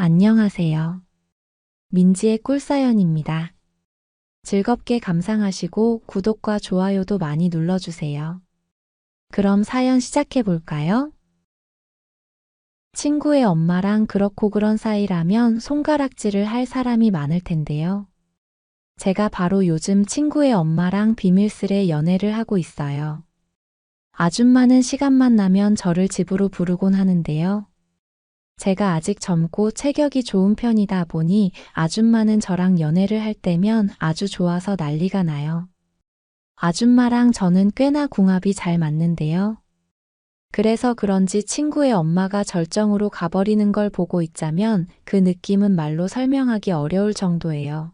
안녕하세요. 민지의 꿀사연입니다. 즐겁게 감상하시고 구독과 좋아요도 많이 눌러주세요. 그럼 사연 시작해 볼까요? 친구의 엄마랑 그렇고 그런 사이라면 손가락질을 할 사람이 많을 텐데요. 제가 바로 요즘 친구의 엄마랑 비밀스레 연애를 하고 있어요. 아줌마는 시간만 나면 저를 집으로 부르곤 하는데요. 제가 아직 젊고 체격이 좋은 편이다 보니 아줌마는 저랑 연애를 할 때면 아주 좋아서 난리가 나요. 아줌마랑 저는 꽤나 궁합이 잘 맞는데요. 그래서 그런지 친구의 엄마가 절정으로 가버리는 걸 보고 있자면 그 느낌은 말로 설명하기 어려울 정도예요.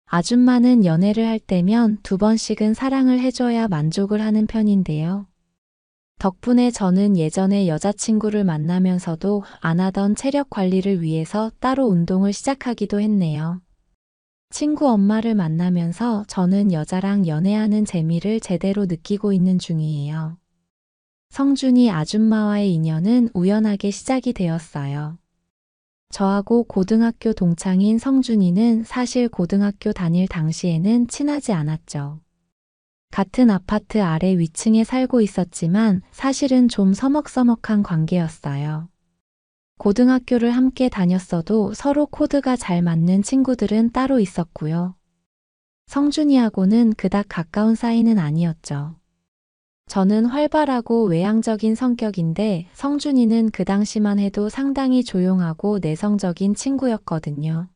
아줌마는 연애를 할 때면 2번씩은 사랑을 해줘야 만족을 하는 편인데요. 덕분에 저는 예전에 여자친구를 만나면서도 안 하던 체력 관리를 위해서 따로 운동을 시작하기도 했네요. 친구 엄마를 만나면서 저는 여자랑 연애하는 재미를 제대로 느끼고 있는 중이에요. 성준이 아줌마와의 인연은 우연하게 시작이 되었어요. 저하고 고등학교 동창인 성준이는 사실 고등학교 다닐 당시에는 친하지 않았죠. 같은 아파트 아래 위층에 살고 있었지만 사실은 좀 서먹서먹한 관계였어요. 고등학교를 함께 다녔어도 서로 코드가 잘 맞는 친구들은 따로 있었고요. 성준이하고는 그닥 가까운 사이는 아니었죠. 저는 활발하고 외향적인 성격인데 성준이는 그 당시만 해도 상당히 조용하고 내성적인 친구였거든요.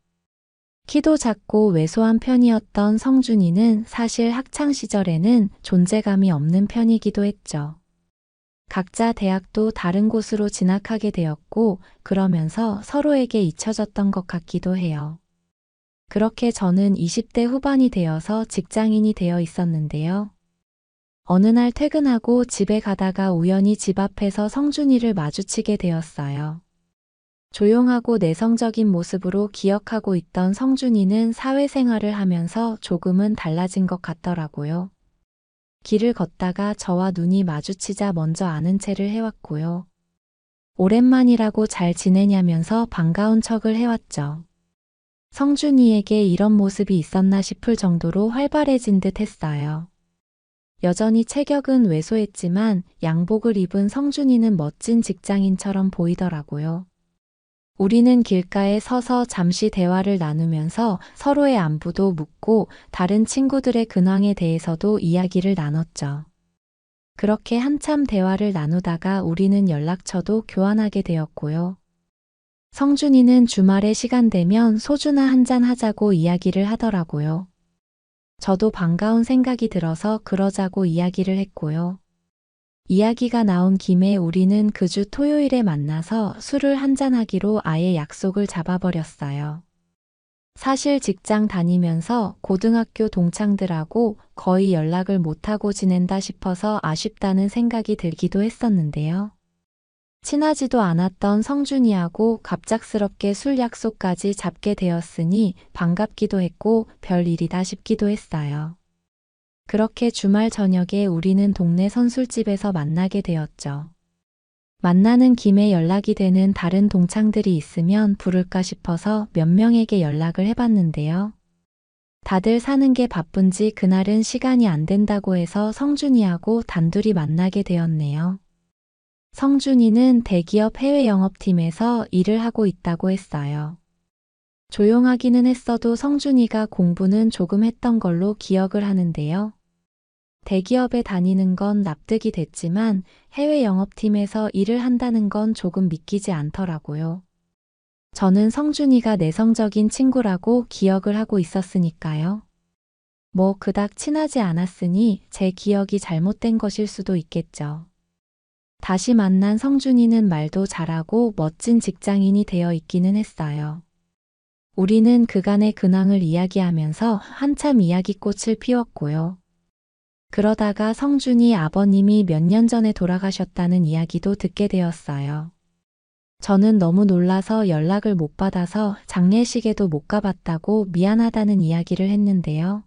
키도 작고 왜소한 편이었던 성준이는 사실 학창시절에는 존재감이 없는 편이기도 했죠. 각자 대학도 다른 곳으로 진학하게 되었고 그러면서 서로에게 잊혀졌던 것 같기도 해요. 그렇게 저는 20대 후반이 되어서 직장인이 되어 있었는데요. 어느 날 퇴근하고 집에 가다가 우연히 집 앞에서 성준이를 마주치게 되었어요. 조용하고 내성적인 모습으로 기억하고 있던 성준이는 사회생활을 하면서 조금은 달라진 것 같더라고요. 길을 걷다가 저와 눈이 마주치자 먼저 아는 체를 해왔고요. 오랜만이라고 잘 지내냐면서 반가운 척을 해왔죠. 성준이에게 이런 모습이 있었나 싶을 정도로 활발해진 듯 했어요. 여전히 체격은 왜소했지만 양복을 입은 성준이는 멋진 직장인처럼 보이더라고요. 우리는 길가에 서서 잠시 대화를 나누면서 서로의 안부도 묻고 다른 친구들의 근황에 대해서도 이야기를 나눴죠. 그렇게 한참 대화를 나누다가 우리는 연락처도 교환하게 되었고요. 성준이는 주말에 시간 되면 소주나 한잔 하자고 이야기를 하더라고요. 저도 반가운 생각이 들어서 그러자고 이야기를 했고요. 이야기가 나온 김에 우리는 그 주 토요일에 만나서 술을 한잔하기로 아예 약속을 잡아버렸어요. 사실 직장 다니면서 고등학교 동창들하고 거의 연락을 못하고 지낸다 싶어서 아쉽다는 생각이 들기도 했었는데요. 친하지도 않았던 성준이하고 갑작스럽게 술 약속까지 잡게 되었으니 반갑기도 했고 별일이다 싶기도 했어요. 그렇게 주말 저녁에 우리는 동네 선술집에서 만나게 되었죠. 만나는 김에 연락이 되는 다른 동창들이 있으면 부를까 싶어서 몇 명에게 연락을 해봤는데요. 다들 사는 게 바쁜지 그날은 시간이 안 된다고 해서 성준이하고 단둘이 만나게 되었네요. 성준이는 대기업 해외 영업팀에서 일을 하고 있다고 했어요. 조용하기는 했어도 성준이가 공부는 조금 했던 걸로 기억을 하는데요. 대기업에 다니는 건 납득이 됐지만 해외 영업팀에서 일을 한다는 건 조금 믿기지 않더라고요. 저는 성준이가 내성적인 친구라고 기억을 하고 있었으니까요. 뭐 그닥 친하지 않았으니 제 기억이 잘못된 것일 수도 있겠죠. 다시 만난 성준이는 말도 잘하고 멋진 직장인이 되어 있기는 했어요. 우리는 그간의 근황을 이야기하면서 한참 이야기꽃을 피웠고요. 그러다가 성준이 아버님이 몇 년 전에 돌아가셨다는 이야기도 듣게 되었어요. 저는 너무 놀라서 연락을 못 받아서 장례식에도 못 가봤다고 미안하다는 이야기를 했는데요.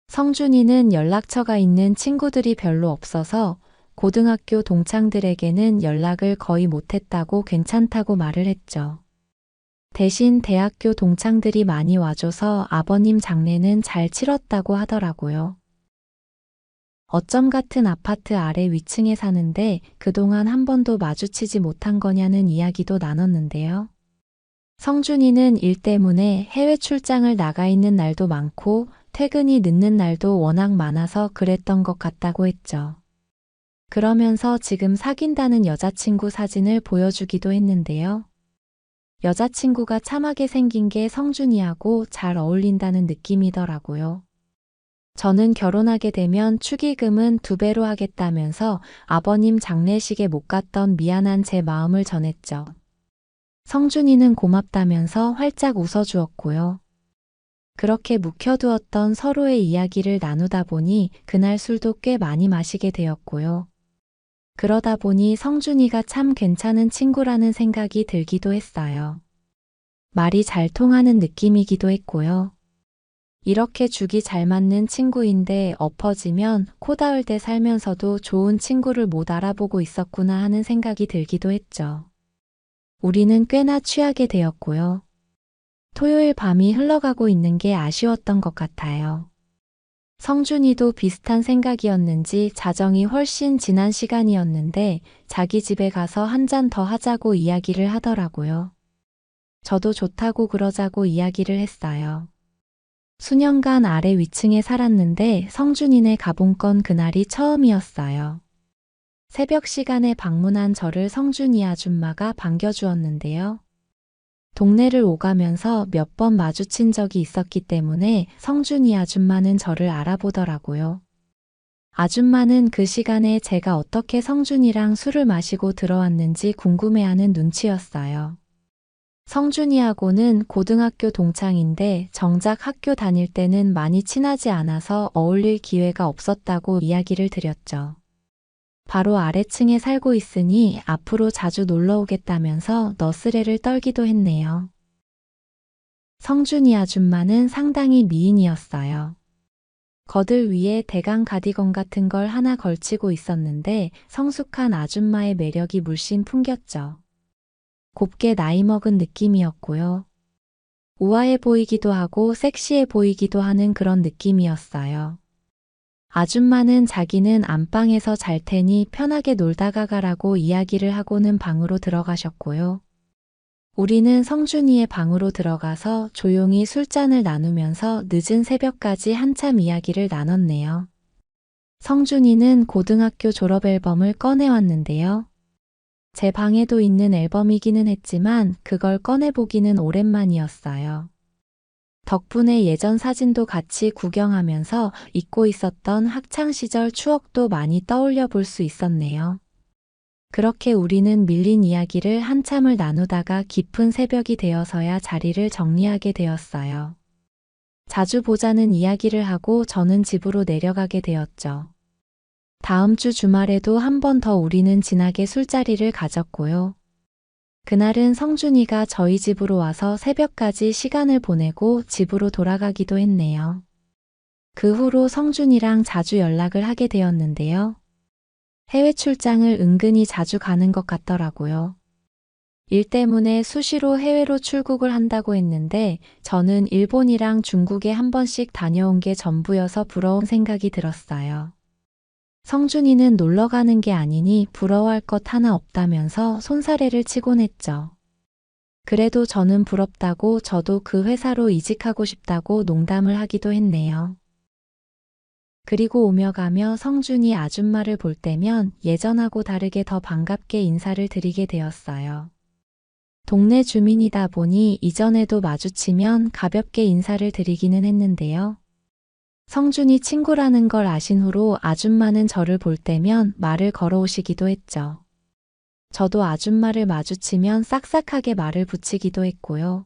성준이는 연락처가 있는 친구들이 별로 없어서 고등학교 동창들에게는 연락을 거의 못했다고 괜찮다고 말을 했죠. 대신 대학교 동창들이 많이 와줘서 아버님 장례는 잘 치렀다고 하더라고요. 어쩜 같은 아파트 아래 위층에 사는데 그동안 한 번도 마주치지 못한 거냐는 이야기도 나눴는데요. 성준이는 일 때문에 해외 출장을 나가 있는 날도 많고 퇴근이 늦는 날도 워낙 많아서 그랬던 것 같다고 했죠. 그러면서 지금 사귄다는 여자친구 사진을 보여주기도 했는데요. 여자친구가 참하게 생긴 게 성준이하고 잘 어울린다는 느낌이더라고요. 저는 결혼하게 되면 축의금은 2배로 하겠다면서 아버님 장례식에 못 갔던 미안한 제 마음을 전했죠. 성준이는 고맙다면서 활짝 웃어주었고요. 그렇게 묵혀두었던 서로의 이야기를 나누다 보니 그날 술도 꽤 많이 마시게 되었고요. 그러다 보니 성준이가 참 괜찮은 친구라는 생각이 들기도 했어요. 말이 잘 통하는 느낌이기도 했고요. 이렇게 죽이 잘 맞는 친구인데 엎어지면 코 닿을 때 살면서도 좋은 친구를 못 알아보고 있었구나 하는 생각이 들기도 했죠. 우리는 꽤나 취하게 되었고요. 토요일 밤이 흘러가고 있는 게 아쉬웠던 것 같아요. 성준이도 비슷한 생각이었는지 자정이 훨씬 지난 시간이었는데 자기 집에 가서 한 잔 더 하자고 이야기를 하더라고요. 저도 좋다고 그러자고 이야기를 했어요. 수년간 아래 위층에 살았는데 성준이네 가본 건 그날이 처음이었어요. 새벽 시간에 방문한 저를 성준이 아줌마가 반겨주었는데요. 동네를 오가면서 몇 번 마주친 적이 있었기 때문에 성준이 아줌마는 저를 알아보더라고요. 아줌마는 그 시간에 제가 어떻게 성준이랑 술을 마시고 들어왔는지 궁금해하는 눈치였어요. 성준이하고는 고등학교 동창인데 정작 학교 다닐 때는 많이 친하지 않아서 어울릴 기회가 없었다고 이야기를 드렸죠. 바로 아래층에 살고 있으니 앞으로 자주 놀러 오겠다면서 너스레를 떨기도 했네요. 성준이 아줌마는 상당히 미인이었어요. 거들 위에 대강 가디건 같은 걸 하나 걸치고 있었는데 성숙한 아줌마의 매력이 물씬 풍겼죠. 곱게 나이 먹은 느낌이었고요. 우아해 보이기도 하고 섹시해 보이기도 하는 그런 느낌이었어요. 아줌마는 자기는 안방에서 잘 테니 편하게 놀다가 가라고 이야기를 하고는 방으로 들어가셨고요. 우리는 성준이의 방으로 들어가서 조용히 술잔을 나누면서 늦은 새벽까지 한참 이야기를 나눴네요. 성준이는 고등학교 졸업 앨범을 꺼내왔는데요. 제 방에도 있는 앨범이기는 했지만 그걸 꺼내보기는 오랜만이었어요. 덕분에 예전 사진도 같이 구경하면서 잊고 있었던 학창시절 추억도 많이 떠올려 볼 수 있었네요. 그렇게 우리는 밀린 이야기를 한참을 나누다가 깊은 새벽이 되어서야 자리를 정리하게 되었어요. 자주 보자는 이야기를 하고 저는 집으로 내려가게 되었죠. 다음 주 주말에도 한 번 더 우리는 진하게 술자리를 가졌고요. 그날은 성준이가 저희 집으로 와서 새벽까지 시간을 보내고 집으로 돌아가기도 했네요. 그 후로 성준이랑 자주 연락을 하게 되었는데요. 해외 출장을 은근히 자주 가는 것 같더라고요. 일 때문에 수시로 해외로 출국을 한다고 했는데 저는 일본이랑 중국에 한 번씩 다녀온 게 전부여서 부러운 생각이 들었어요. 성준이는 놀러 가는 게 아니니 부러워할 것 하나 없다면서 손사래를 치곤 했죠. 그래도 저는 부럽다고 저도 그 회사로 이직하고 싶다고 농담을 하기도 했네요. 그리고 오며 가며 성준이 아줌마를 볼 때면 예전하고 다르게 더 반갑게 인사를 드리게 되었어요. 동네 주민이다 보니 이전에도 마주치면 가볍게 인사를 드리기는 했는데요. 성준이 친구라는 걸 아신 후로 아줌마는 저를 볼 때면 말을 걸어오시기도 했죠. 저도 아줌마를 마주치면 싹싹하게 말을 붙이기도 했고요.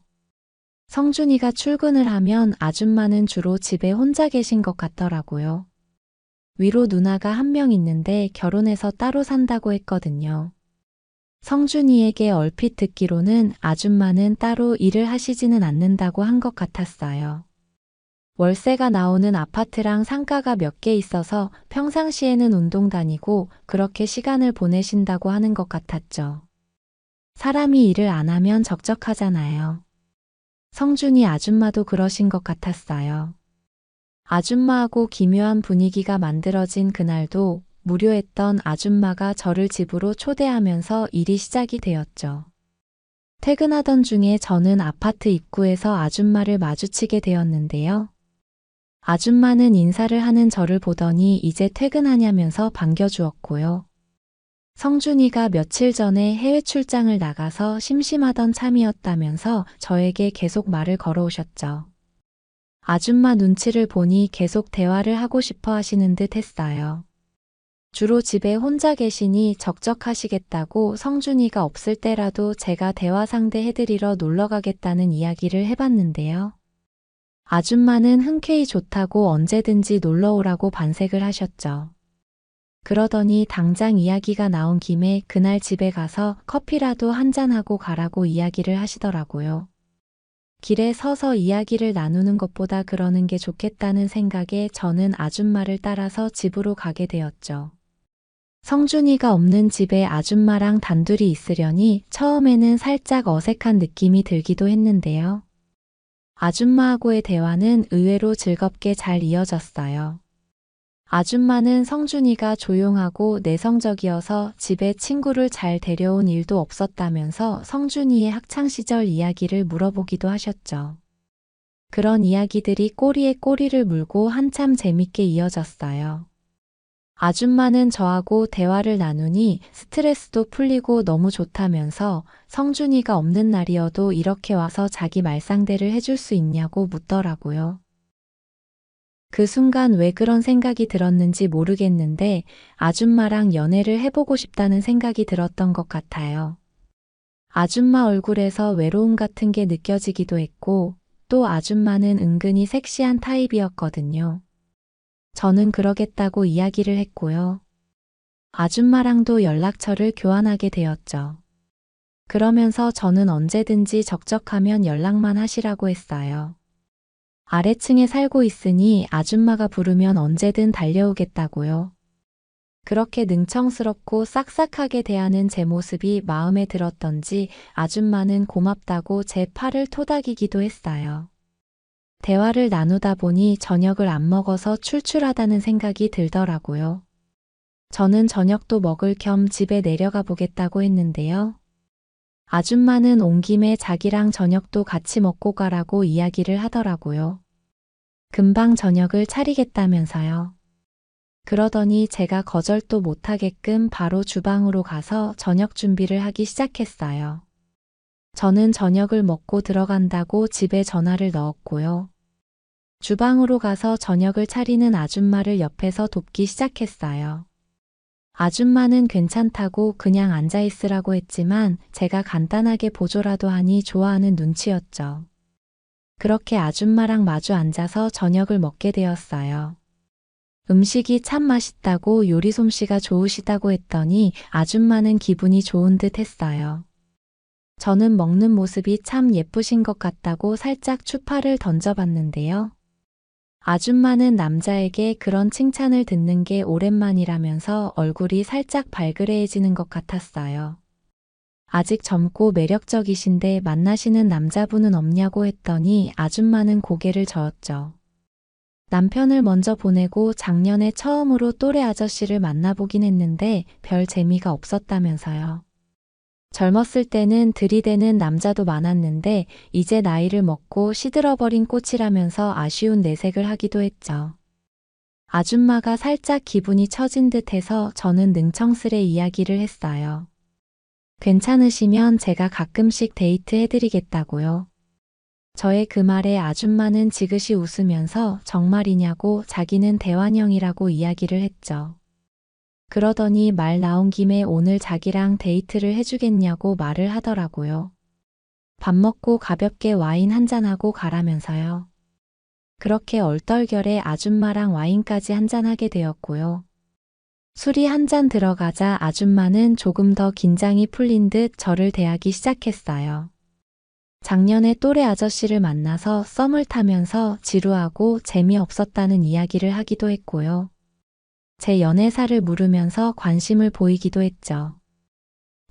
성준이가 출근을 하면 아줌마는 주로 집에 혼자 계신 것 같더라고요. 위로 누나가 한 명 있는데 결혼해서 따로 산다고 했거든요. 성준이에게 얼핏 듣기로는 아줌마는 따로 일을 하시지는 않는다고 한 것 같았어요. 월세가 나오는 아파트랑 상가가 몇 개 있어서 평상시에는 운동 다니고 그렇게 시간을 보내신다고 하는 것 같았죠. 사람이 일을 안 하면 적적하잖아요. 성준이 아줌마도 그러신 것 같았어요. 아줌마하고 기묘한 분위기가 만들어진 그날도 무료했던 아줌마가 저를 집으로 초대하면서 일이 시작이 되었죠. 퇴근하던 중에 저는 아파트 입구에서 아줌마를 마주치게 되었는데요. 아줌마는 인사를 하는 저를 보더니 이제 퇴근하냐면서 반겨주었고요. 성준이가 며칠 전에 해외 출장을 나가서 심심하던 참이었다면서 저에게 계속 말을 걸어오셨죠. 아줌마 눈치를 보니 계속 대화를 하고 싶어 하시는 듯 했어요. 주로 집에 혼자 계시니 적적하시겠다고 성준이가 없을 때라도 제가 대화 상대 해드리러 놀러 가겠다는 이야기를 해봤는데요. 아줌마는 흔쾌히 좋다고 언제든지 놀러 오라고 반색을 하셨죠. 그러더니 당장 이야기가 나온 김에 그날 집에 가서 커피라도 한잔하고 가라고 이야기를 하시더라고요. 길에 서서 이야기를 나누는 것보다 그러는 게 좋겠다는 생각에 저는 아줌마를 따라서 집으로 가게 되었죠. 성준이가 없는 집에 아줌마랑 단둘이 있으려니 처음에는 살짝 어색한 느낌이 들기도 했는데요. 아줌마하고의 대화는 의외로 즐겁게 잘 이어졌어요. 아줌마는 성준이가 조용하고 내성적이어서 집에 친구를 잘 데려온 일도 없었다면서 성준이의 학창시절 이야기를 물어보기도 하셨죠. 그런 이야기들이 꼬리에 꼬리를 물고 한참 재밌게 이어졌어요. 아줌마는 저하고 대화를 나누니 스트레스도 풀리고 너무 좋다면서 성준이가 없는 날이어도 이렇게 와서 자기 말상대를 해줄 수 있냐고 묻더라고요. 그 순간 왜 그런 생각이 들었는지 모르겠는데 아줌마랑 연애를 해보고 싶다는 생각이 들었던 것 같아요. 아줌마 얼굴에서 외로움 같은 게 느껴지기도 했고 또 아줌마는 은근히 섹시한 타입이었거든요. 저는 그러겠다고 이야기를 했고요. 아줌마랑도 연락처를 교환하게 되었죠. 그러면서 저는 언제든지 적적하면 연락만 하시라고 했어요. 아래층에 살고 있으니 아줌마가 부르면 언제든 달려오겠다고요. 그렇게 능청스럽고 싹싹하게 대하는 제 모습이 마음에 들었던지 아줌마는 고맙다고 제 팔을 토닥이기도 했어요. 대화를 나누다 보니 저녁을 안 먹어서 출출하다는 생각이 들더라고요. 저는 저녁도 먹을 겸 집에 내려가 보겠다고 했는데요. 아줌마는 온 김에 자기랑 저녁도 같이 먹고 가라고 이야기를 하더라고요. 금방 저녁을 차리겠다면서요. 그러더니 제가 거절도 못하게끔 바로 주방으로 가서 저녁 준비를 하기 시작했어요. 저는 저녁을 먹고 들어간다고 집에 전화를 넣었고요. 주방으로 가서 저녁을 차리는 아줌마를 옆에서 돕기 시작했어요. 아줌마는 괜찮다고 그냥 앉아있으라고 했지만 제가 간단하게 보조라도 하니 좋아하는 눈치였죠. 그렇게 아줌마랑 마주 앉아서 저녁을 먹게 되었어요. 음식이 참 맛있다고 요리 솜씨가 좋으시다고 했더니 아줌마는 기분이 좋은 듯 했어요. 저는 먹는 모습이 참 예쁘신 것 같다고 살짝 추파를 던져봤는데요. 아줌마는 남자에게 그런 칭찬을 듣는 게 오랜만이라면서 얼굴이 살짝 발그레해지는 것 같았어요. 아직 젊고 매력적이신데 만나시는 남자분은 없냐고 했더니 아줌마는 고개를 저었죠. 남편을 먼저 보내고 작년에 처음으로 또래 아저씨를 만나보긴 했는데 별 재미가 없었다면서요. 젊었을 때는 들이대는 남자도 많았는데 이제 나이를 먹고 시들어버린 꽃이라면서 아쉬운 내색을 하기도 했죠. 아줌마가 살짝 기분이 처진 듯해서 저는 능청스레 이야기를 했어요. 괜찮으시면 제가 가끔씩 데이트 해드리겠다고요. 저의 그 말에 아줌마는 지그시 웃으면서 정말이냐고 자기는 대환영이라고 이야기를 했죠. 그러더니 말 나온 김에 오늘 자기랑 데이트를 해주겠냐고 말을 하더라고요. 밥 먹고 가볍게 와인 한잔하고 가라면서요. 그렇게 얼떨결에 아줌마랑 와인까지 한잔하게 되었고요. 술이 한 잔 들어가자 아줌마는 조금 더 긴장이 풀린 듯 저를 대하기 시작했어요. 작년에 또래 아저씨를 만나서 썸을 타면서 지루하고 재미없었다는 이야기를 하기도 했고요. 제 연애사를 물으면서 관심을 보이기도 했죠.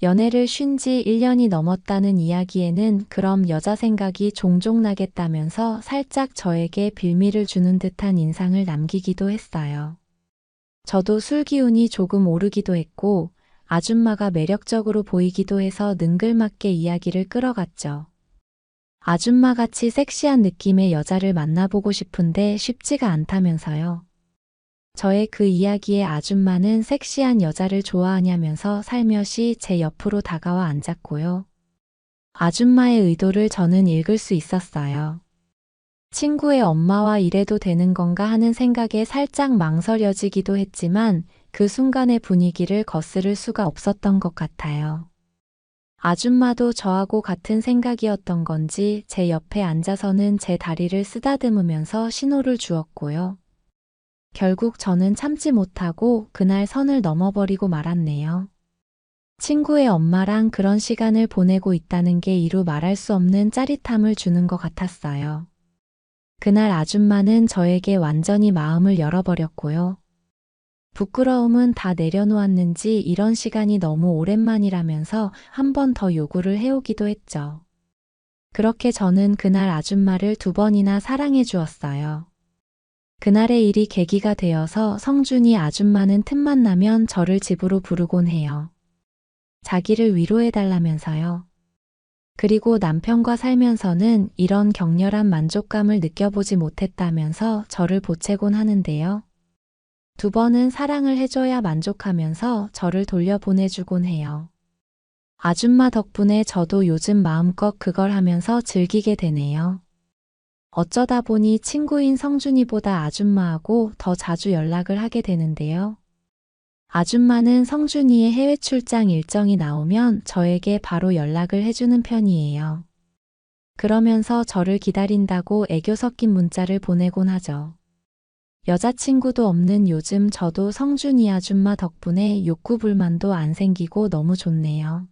연애를 쉰 지 1년이 넘었다는 이야기에는 그럼 여자 생각이 종종 나겠다면서 살짝 저에게 빌미를 주는 듯한 인상을 남기기도 했어요. 저도 술 기운이 조금 오르기도 했고 아줌마가 매력적으로 보이기도 해서 능글맞게 이야기를 끌어갔죠. 아줌마같이 섹시한 느낌의 여자를 만나보고 싶은데 쉽지가 않다면서요. 저의 그 이야기에 아줌마는 섹시한 여자를 좋아하냐면서 살며시 제 옆으로 다가와 앉았고요. 아줌마의 의도를 저는 읽을 수 있었어요. 친구의 엄마와 이래도 되는 건가 하는 생각에 살짝 망설여지기도 했지만 그 순간의 분위기를 거스를 수가 없었던 것 같아요. 아줌마도 저하고 같은 생각이었던 건지 제 옆에 앉아서는 제 다리를 쓰다듬으면서 신호를 주었고요. 결국 저는 참지 못하고 그날 선을 넘어버리고 말았네요. 친구의 엄마랑 그런 시간을 보내고 있다는 게 이루 말할 수 없는 짜릿함을 주는 것 같았어요. 그날 아줌마는 저에게 완전히 마음을 열어버렸고요. 부끄러움은 다 내려놓았는지 이런 시간이 너무 오랜만이라면서 한 번 더 요구를 해오기도 했죠. 그렇게 저는 그날 아줌마를 2번이나 사랑해 주었어요. 그날의 일이 계기가 되어서 성준이 아줌마는 틈만 나면 저를 집으로 부르곤 해요. 자기를 위로해달라면서요. 그리고 남편과 살면서는 이런 격렬한 만족감을 느껴보지 못했다면서 저를 보채곤 하는데요. 2번은 사랑을 해줘야 만족하면서 저를 돌려보내주곤 해요. 아줌마 덕분에 저도 요즘 마음껏 그걸 하면서 즐기게 되네요. 어쩌다 보니 친구인 성준이보다 아줌마하고 더 자주 연락을 하게 되는데요. 아줌마는 성준이의 해외 출장 일정이 나오면 저에게 바로 연락을 해주는 편이에요. 그러면서 저를 기다린다고 애교 섞인 문자를 보내곤 하죠. 여자친구도 없는 요즘 저도 성준이 아줌마 덕분에 욕구불만도 안 생기고 너무 좋네요.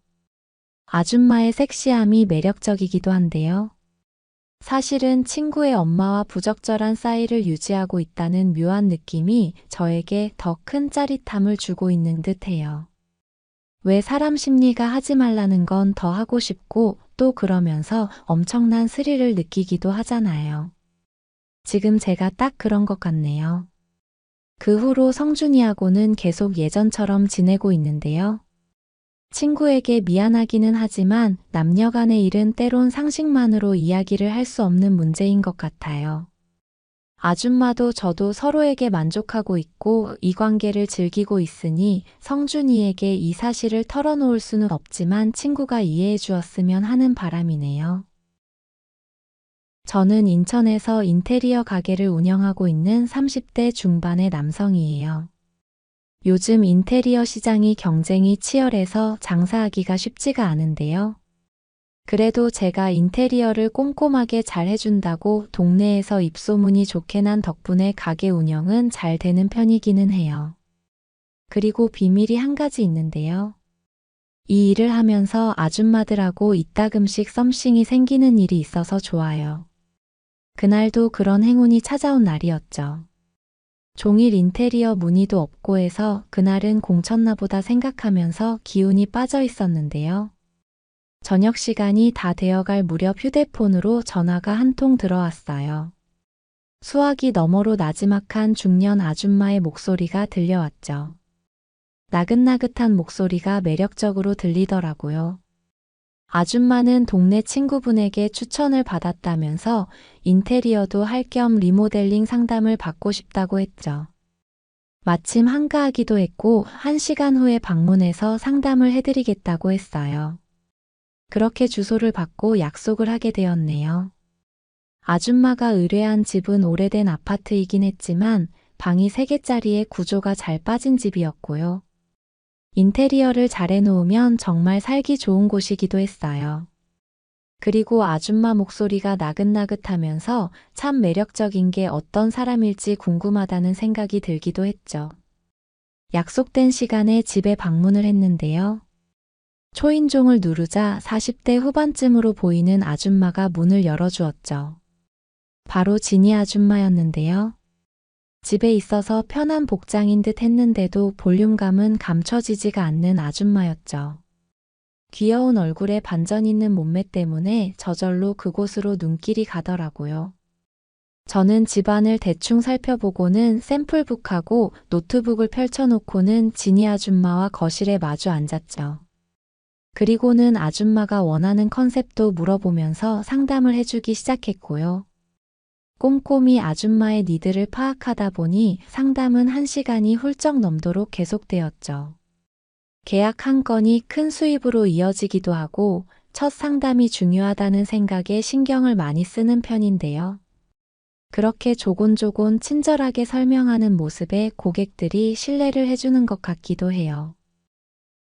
아줌마의 섹시함이 매력적이기도 한데요. 사실은 친구의 엄마와 부적절한 사이를 유지하고 있다는 묘한 느낌이 저에게 더 큰 짜릿함을 주고 있는 듯해요. 왜 사람 심리가 하지 말라는 건 더 하고 싶고 또 그러면서 엄청난 스릴을 느끼기도 하잖아요. 지금 제가 딱 그런 것 같네요. 그 후로 성준이하고는 계속 예전처럼 지내고 있는데요. 친구에게 미안하기는 하지만 남녀 간의 일은 때론 상식만으로 이야기를 할 수 없는 문제인 것 같아요. 아줌마도 저도 서로에게 만족하고 있고 이 관계를 즐기고 있으니 성준이에게 이 사실을 털어놓을 수는 없지만 친구가 이해해 주었으면 하는 바람이네요. 저는 인천에서 인테리어 가게를 운영하고 있는 30대 중반의 남성이에요. 요즘 인테리어 시장이 경쟁이 치열해서 장사하기가 쉽지가 않은데요. 그래도 제가 인테리어를 꼼꼼하게 잘 해준다고 동네에서 입소문이 좋게 난 덕분에 가게 운영은 잘 되는 편이기는 해요. 그리고 비밀이 한 가지 있는데요. 이 일을 하면서 아줌마들하고 이따금씩 썸씽이 생기는 일이 있어서 좋아요. 그날도 그런 행운이 찾아온 날이었죠. 종일 인테리어 문의도 없고 해서 그날은 공쳤나 보다 생각하면서 기운이 빠져 있었는데요. 저녁 시간이 다 되어갈 무렵 휴대폰으로 전화가 한 통 들어왔어요. 수화기 너머로 나지막한 중년 아줌마의 목소리가 들려왔죠. 나긋나긋한 목소리가 매력적으로 들리더라고요. 아줌마는 동네 친구분에게 추천을 받았다면서 인테리어도 할 겸 리모델링 상담을 받고 싶다고 했죠. 마침 한가하기도 했고 1시간 후에 방문해서 상담을 해드리겠다고 했어요. 그렇게 주소를 받고 약속을 하게 되었네요. 아줌마가 의뢰한 집은 오래된 아파트이긴 했지만 방이 3개짜리에 구조가 잘 빠진 집이었고요. 인테리어를 잘 해놓으면 정말 살기 좋은 곳이기도 했어요. 그리고 아줌마 목소리가 나긋나긋하면서 참 매력적인 게 어떤 사람일지 궁금하다는 생각이 들기도 했죠. 약속된 시간에 집에 방문을 했는데요. 초인종을 누르자 40대 후반쯤으로 보이는 아줌마가 문을 열어주었죠. 바로 진이 아줌마였는데요. 집에 있어서 편한 복장인 듯 했는데도 볼륨감은 감춰지지가 않는 아줌마였죠. 귀여운 얼굴에 반전 있는 몸매 때문에 저절로 그곳으로 눈길이 가더라고요. 저는 집안을 대충 살펴보고는 샘플북하고 노트북을 펼쳐놓고는 지니 아줌마와 거실에 마주 앉았죠. 그리고는 아줌마가 원하는 컨셉도 물어보면서 상담을 해주기 시작했고요. 꼼꼼히 아줌마의 니드를 파악하다 보니 상담은 1시간이 훌쩍 넘도록 계속되었죠. 계약 한 건이 큰 수입으로 이어지기도 하고 첫 상담이 중요하다는 생각에 신경을 많이 쓰는 편인데요. 그렇게 조곤조곤 친절하게 설명하는 모습에 고객들이 신뢰를 해주는 것 같기도 해요.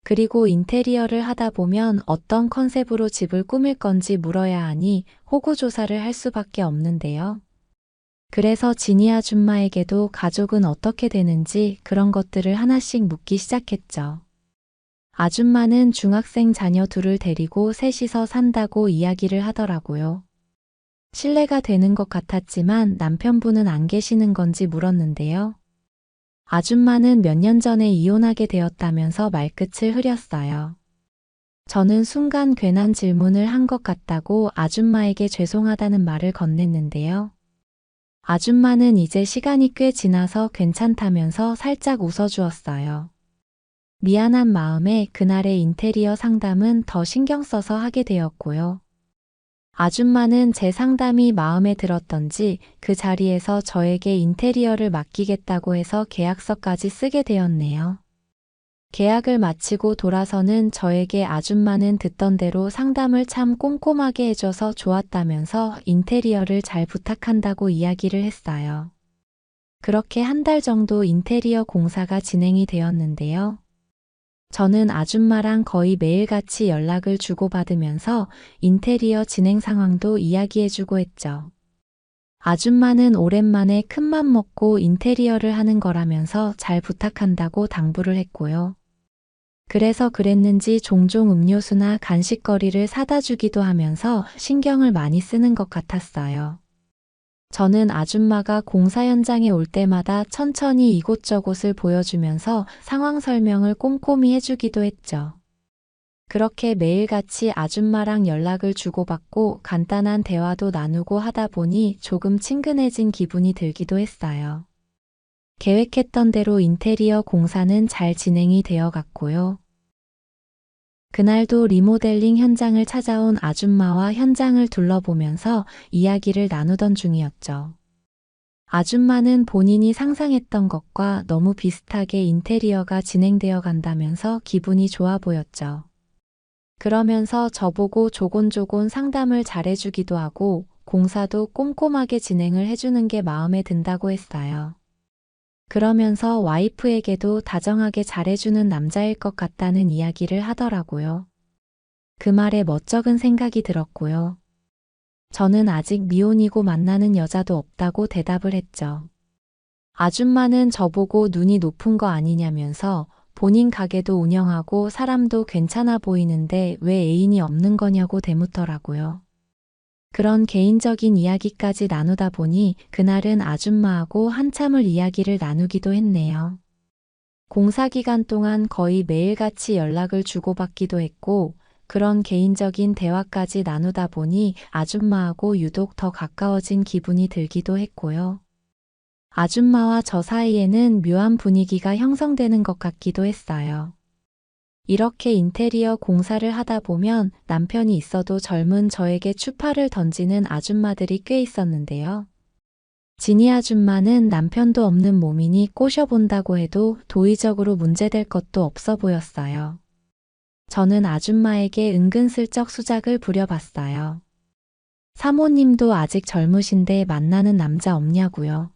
그리고 인테리어를 하다 보면 어떤 컨셉으로 집을 꾸밀 건지 물어야 하니 호구조사를 할 수밖에 없는데요. 그래서 지니 아줌마에게도 가족은 어떻게 되는지 그런 것들을 하나씩 묻기 시작했죠. 아줌마는 중학생 자녀 둘을 데리고 셋이서 산다고 이야기를 하더라고요. 신뢰가 되는 것 같았지만 남편분은 안 계시는 건지 물었는데요. 아줌마는 몇 년 전에 이혼하게 되었다면서 말끝을 흐렸어요. 저는 순간 괜한 질문을 한 것 같다고 아줌마에게 죄송하다는 말을 건넸는데요. 아줌마는 이제 시간이 꽤 지나서 괜찮다면서 살짝 웃어주었어요. 미안한 마음에 그날의 인테리어 상담은 더 신경 써서 하게 되었고요. 아줌마는 제 상담이 마음에 들었던지 그 자리에서 저에게 인테리어를 맡기겠다고 해서 계약서까지 쓰게 되었네요. 계약을 마치고 돌아서는 저에게 아줌마는 듣던 대로 상담을 참 꼼꼼하게 해줘서 좋았다면서 인테리어를 잘 부탁한다고 이야기를 했어요. 그렇게 한 달 정도 인테리어 공사가 진행이 되었는데요. 저는 아줌마랑 거의 매일같이 연락을 주고받으면서 인테리어 진행 상황도 이야기해주고 했죠. 아줌마는 오랜만에 큰맘 먹고 인테리어를 하는 거라면서 잘 부탁한다고 당부를 했고요. 그래서 그랬는지 종종 음료수나 간식거리를 사다 주기도 하면서 신경을 많이 쓰는 것 같았어요. 저는 아줌마가 공사 현장에 올 때마다 천천히 이곳저곳을 보여주면서 상황 설명을 꼼꼼히 해주기도 했죠. 그렇게 매일같이 아줌마랑 연락을 주고받고 간단한 대화도 나누고 하다 보니 조금 친근해진 기분이 들기도 했어요. 계획했던 대로 인테리어 공사는 잘 진행이 되어 갔고요. 그날도 리모델링 현장을 찾아온 아줌마와 현장을 둘러보면서 이야기를 나누던 중이었죠. 아줌마는 본인이 상상했던 것과 너무 비슷하게 인테리어가 진행되어 간다면서 기분이 좋아 보였죠. 그러면서 저보고 조곤조곤 상담을 잘해주기도 하고 공사도 꼼꼼하게 진행을 해주는 게 마음에 든다고 했어요. 그러면서 와이프에게도 다정하게 잘해주는 남자일 것 같다는 이야기를 하더라고요. 그 말에 멋쩍은 생각이 들었고요. 저는 아직 미혼이고 만나는 여자도 없다고 대답을 했죠. 아줌마는 저보고 눈이 높은 거 아니냐면서 본인 가게도 운영하고 사람도 괜찮아 보이는데 왜 애인이 없는 거냐고 대묻더라고요. 그런 개인적인 이야기까지 나누다 보니 그날은 아줌마하고 한참을 이야기를 나누기도 했네요. 공사 기간 동안 거의 매일같이 연락을 주고받기도 했고 그런 개인적인 대화까지 나누다 보니 아줌마하고 유독 더 가까워진 기분이 들기도 했고요. 아줌마와 저 사이에는 묘한 분위기가 형성되는 것 같기도 했어요. 이렇게 인테리어 공사를 하다 보면 남편이 있어도 젊은 저에게 추파를 던지는 아줌마들이 꽤 있었는데요. 지니 아줌마는 남편도 없는 몸이니 꼬셔본다고 해도 도의적으로 문제될 것도 없어 보였어요. 저는 아줌마에게 은근슬쩍 수작을 부려봤어요. 사모님도 아직 젊으신데 만나는 남자 없냐고요.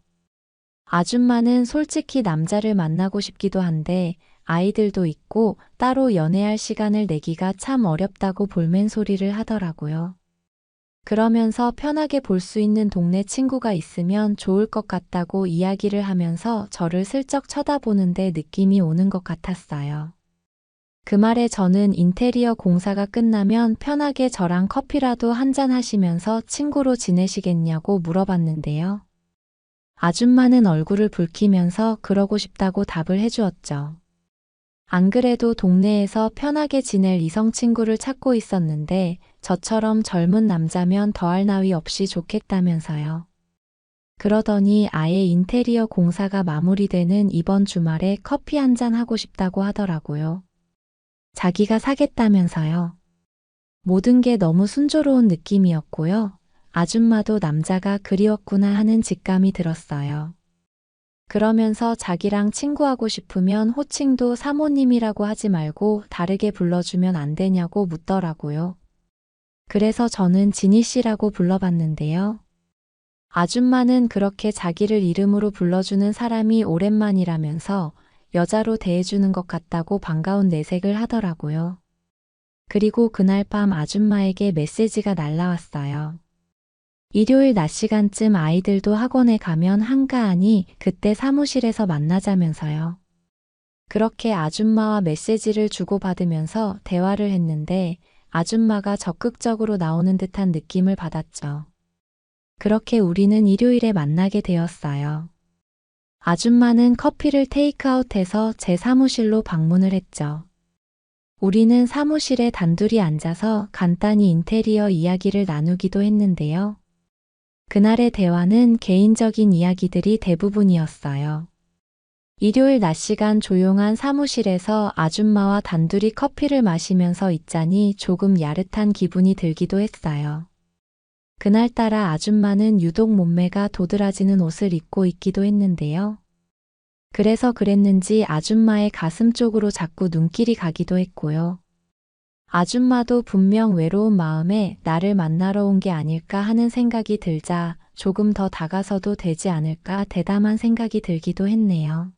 아줌마는 솔직히 남자를 만나고 싶기도 한데 아이들도 있고 따로 연애할 시간을 내기가 참 어렵다고 볼멘소리를 하더라고요. 그러면서 편하게 볼 수 있는 동네 친구가 있으면 좋을 것 같다고 이야기를 하면서 저를 슬쩍 쳐다보는데 느낌이 오는 것 같았어요. 그 말에 저는 인테리어 공사가 끝나면 편하게 저랑 커피라도 한잔 하시면서 친구로 지내시겠냐고 물어봤는데요. 아줌마는 얼굴을 붉히면서 그러고 싶다고 답을 해주었죠. 안 그래도 동네에서 편하게 지낼 이성 친구를 찾고 있었는데 저처럼 젊은 남자면 더할 나위 없이 좋겠다면서요. 그러더니 아예 인테리어 공사가 마무리되는 이번 주말에 커피 한잔 하고 싶다고 하더라고요. 자기가 사겠다면서요. 모든 게 너무 순조로운 느낌이었고요. 아줌마도 남자가 그리웠구나 하는 직감이 들었어요. 그러면서 자기랑 친구하고 싶으면 호칭도 사모님이라고 하지 말고 다르게 불러주면 안 되냐고 묻더라고요. 그래서 저는 지니 씨라고 불러봤는데요. 아줌마는 그렇게 자기를 이름으로 불러주는 사람이 오랜만이라면서 여자로 대해주는 것 같다고 반가운 내색을 하더라고요. 그리고 그날 밤 아줌마에게 메시지가 날라왔어요. 일요일 낮 시간쯤 아이들도 학원에 가면 한가하니 그때 사무실에서 만나자면서요. 그렇게 아줌마와 메시지를 주고받으면서 대화를 했는데 아줌마가 적극적으로 나오는 듯한 느낌을 받았죠. 그렇게 우리는 일요일에 만나게 되었어요. 아줌마는 커피를 테이크아웃해서 제 사무실로 방문을 했죠. 우리는 사무실에 단둘이 앉아서 간단히 인테리어 이야기를 나누기도 했는데요. 그날의 대화는 개인적인 이야기들이 대부분이었어요. 일요일 낮 시간 조용한 사무실에서 아줌마와 단둘이 커피를 마시면서 있자니 조금 야릇한 기분이 들기도 했어요. 그날따라 아줌마는 유독 몸매가 도드라지는 옷을 입고 있기도 했는데요. 그래서 그랬는지 아줌마의 가슴 쪽으로 자꾸 눈길이 가기도 했고요. 아줌마도 분명 외로운 마음에 나를 만나러 온 게 아닐까 하는 생각이 들자 조금 더 다가서도 되지 않을까 대담한 생각이 들기도 했네요.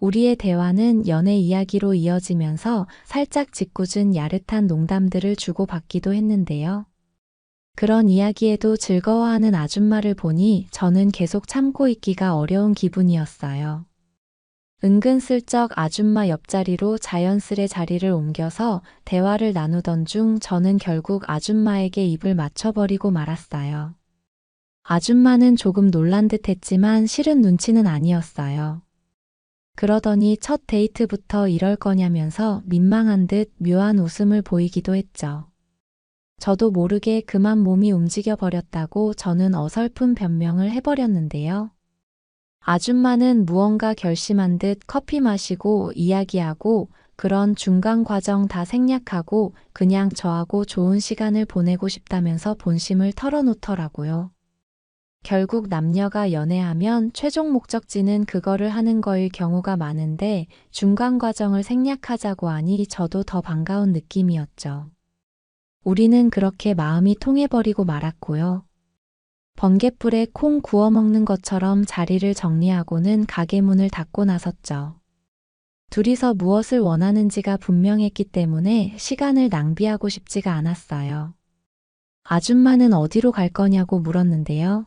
우리의 대화는 연애 이야기로 이어지면서 살짝 짓궂은 야릇한 농담들을 주고받기도 했는데요. 그런 이야기에도 즐거워하는 아줌마를 보니 저는 계속 참고 있기가 어려운 기분이었어요. 은근슬쩍 아줌마 옆자리로 자연스레 자리를 옮겨서 대화를 나누던 중 저는 결국 아줌마에게 입을 맞춰버리고 말았어요. 아줌마는 조금 놀란 듯 했지만 실은 눈치는 아니었어요. 그러더니 첫 데이트부터 이럴 거냐면서 민망한 듯 묘한 웃음을 보이기도 했죠. 저도 모르게 그만 몸이 움직여 버렸다고 저는 어설픈 변명을 해버렸는데요. 아줌마는 무언가 결심한 듯 커피 마시고 이야기하고 그런 중간 과정 다 생략하고 그냥 저하고 좋은 시간을 보내고 싶다면서 본심을 털어놓더라고요. 결국 남녀가 연애하면 최종 목적지는 그거를 하는 거일 경우가 많은데 중간 과정을 생략하자고 하니 저도 더 반가운 느낌이었죠. 우리는 그렇게 마음이 통해버리고 말았고요. 번갯불에 콩 구워 먹는 것처럼 자리를 정리하고는 가게 문을 닫고 나섰죠. 둘이서 무엇을 원하는지가 분명했기 때문에 시간을 낭비하고 싶지가 않았어요. 아줌마는 어디로 갈 거냐고 물었는데요.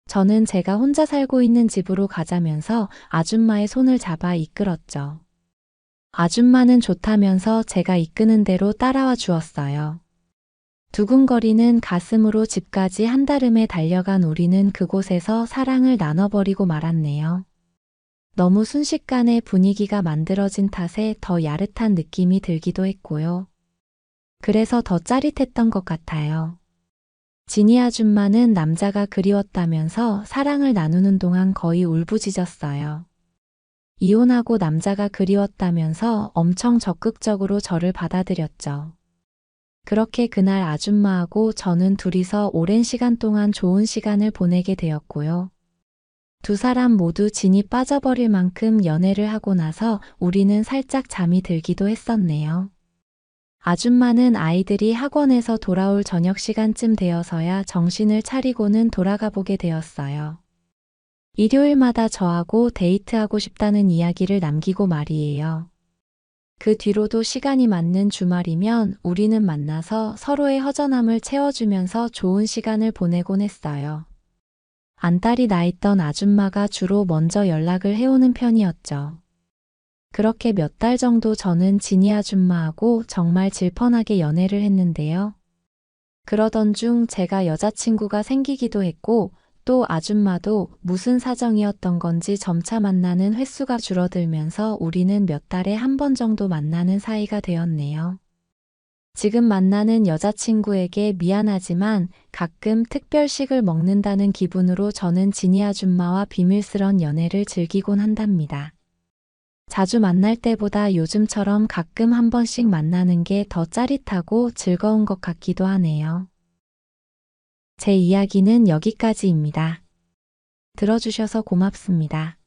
저는 제가 혼자 살고 있는 집으로 가자면서 아줌마의 손을 잡아 이끌었죠. 아줌마는 좋다면서 제가 이끄는 대로 따라와 주었어요. 두근거리는 가슴으로 집까지 한달음에 달려간 우리는 그곳에서 사랑을 나눠버리고 말았네요. 너무 순식간에 분위기가 만들어진 탓에 더 야릇한 느낌이 들기도 했고요. 그래서 더 짜릿했던 것 같아요. 지니 아줌마는 남자가 그리웠다면서 사랑을 나누는 동안 거의 울부짖었어요. 이혼하고 남자가 그리웠다면서 엄청 적극적으로 저를 받아들였죠. 그렇게 그날 아줌마하고 저는 둘이서 오랜 시간 동안 좋은 시간을 보내게 되었고요. 두 사람 모두 진이 빠져버릴 만큼 연애를 하고 나서 우리는 살짝 잠이 들기도 했었네요. 아줌마는 아이들이 학원에서 돌아올 저녁 시간쯤 되어서야 정신을 차리고는 돌아가 보게 되었어요. 일요일마다 저하고 데이트하고 싶다는 이야기를 남기고 말이에요. 그 뒤로도 시간이 맞는 주말이면 우리는 만나서 서로의 허전함을 채워주면서 좋은 시간을 보내곤 했어요. 안달이 나 있던 아줌마가 주로 먼저 연락을 해오는 편이었죠. 그렇게 몇 달 정도 저는 지니 아줌마하고 정말 질펀하게 연애를 했는데요. 그러던 중 제가 여자친구가 생기기도 했고 또 아줌마도 무슨 사정이었던 건지 점차 만나는 횟수가 줄어들면서 우리는 몇 달에 한 번 정도 만나는 사이가 되었네요. 지금 만나는 여자친구에게 미안하지만 가끔 특별식을 먹는다는 기분으로 저는 지니 아줌마와 비밀스런 연애를 즐기곤 한답니다. 자주 만날 때보다 요즘처럼 가끔 한 번씩 만나는 게 더 짜릿하고 즐거운 것 같기도 하네요. 제 이야기는 여기까지입니다. 들어주셔서 고맙습니다.